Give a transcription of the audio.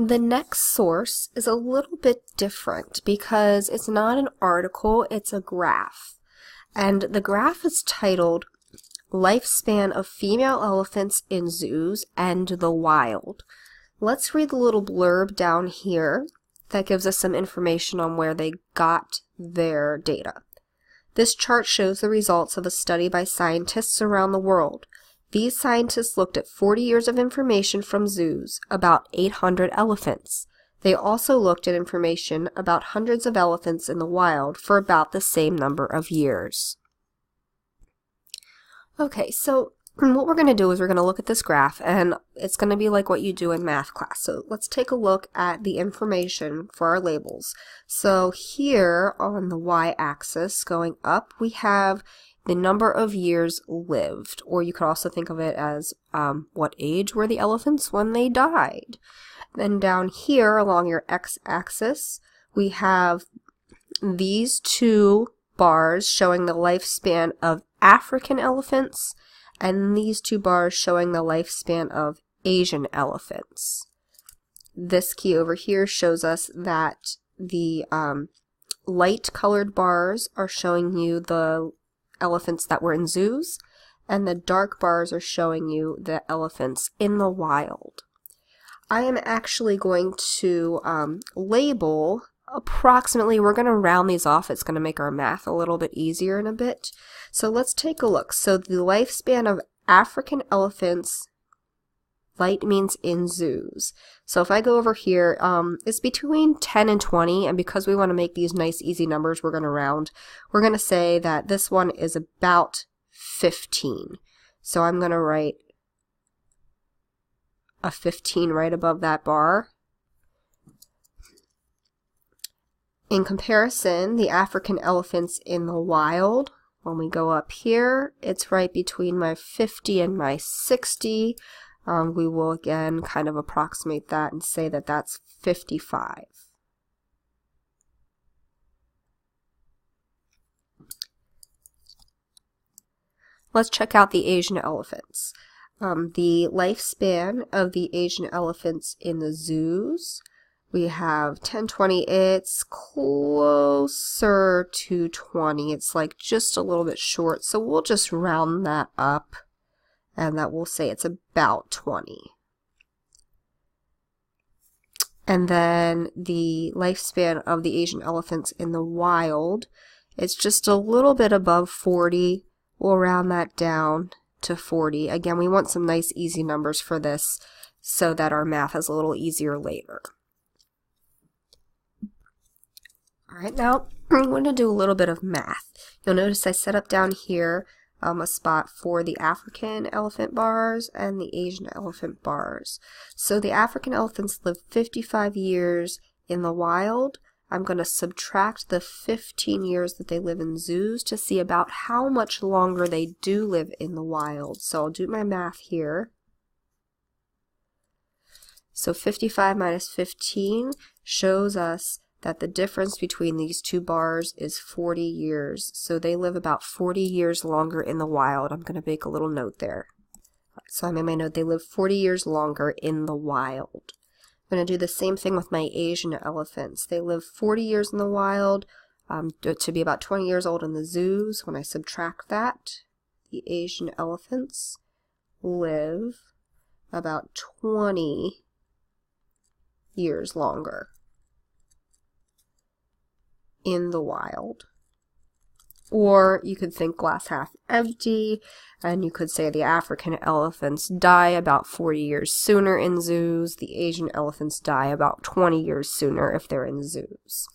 The next source is a little bit different because it's not an article, it's a graph. And the graph is titled Lifespan of Female Elephants in Zoos and the Wild. Let's read the little blurb down here that gives us some information on where they got their data. This chart shows the results of a study by scientists around the world. These scientists looked at 40 years of information from zoos, about 800 elephants. They also looked at information about hundreds of elephants in the wild for about the same number of years. Okay, so what we're going to do is we're going to look at this graph, and it's going to be like what you do in math class. So let's take a look at the information for our labels. So here on the y-axis going up, we have the number of years lived, or you could also think of it as what age were the elephants when they died. Then down here along your x-axis, we have these two bars showing the lifespan of African elephants, and these two bars showing the lifespan of Asian elephants. This key over here shows us that the light colored bars are showing you the elephants that were in zoos, and the dark bars are showing you the elephants in the wild. I am actually going to label approximately, we're going to round these off, it's going to make our math a little bit easier in a bit. So let's take a look. So the lifespan of African elephants, light means in zoos. So if I go over here, it's between 10 and 20, and because we want to make these nice easy numbers, we're going to round. We're going to say that this one is about 15. So I'm going to write a 15 right above that bar. In comparison, the African elephants in the wild, when we go up here, it's right between my 50 and my 60. We will again kind of approximate that and say that that's 55. Let's check out the Asian elephants. The lifespan of the Asian elephants in the zoos, we have 10, 20, it's closer to 20. It's like just a little bit short, so we'll just round that up, and that will say it's about 20. And then the lifespan of the Asian elephants in the wild, it's just a little bit above 40. We'll round that down to 40. Again, we want some nice easy numbers for this so that our math is a little easier later. Alright, now I'm going to do a little bit of math. You'll notice I set up down here a spot for the African elephant bars and the Asian elephant bars. So the African elephants live 55 years in the wild. I'm going to subtract the 15 years that they live in zoos to see about how much longer they do live in the wild. So I'll do my math here. So 55 minus 15 shows us that the difference between these two bars is 40 years. So they live about 40 years longer in the wild. I'm going to make a little note there. So I made my note, they live 40 years longer in the wild. I'm going to do the same thing with my Asian elephants. They live 40 years in the wild, to be about 20 years old in the zoos. When I subtract that, the Asian elephants live about 20 years longer in the wild. Or you could think glass half empty, and you could say the African elephants die about 40 years sooner in zoos. The Asian elephants die about 20 years sooner if they're in zoos.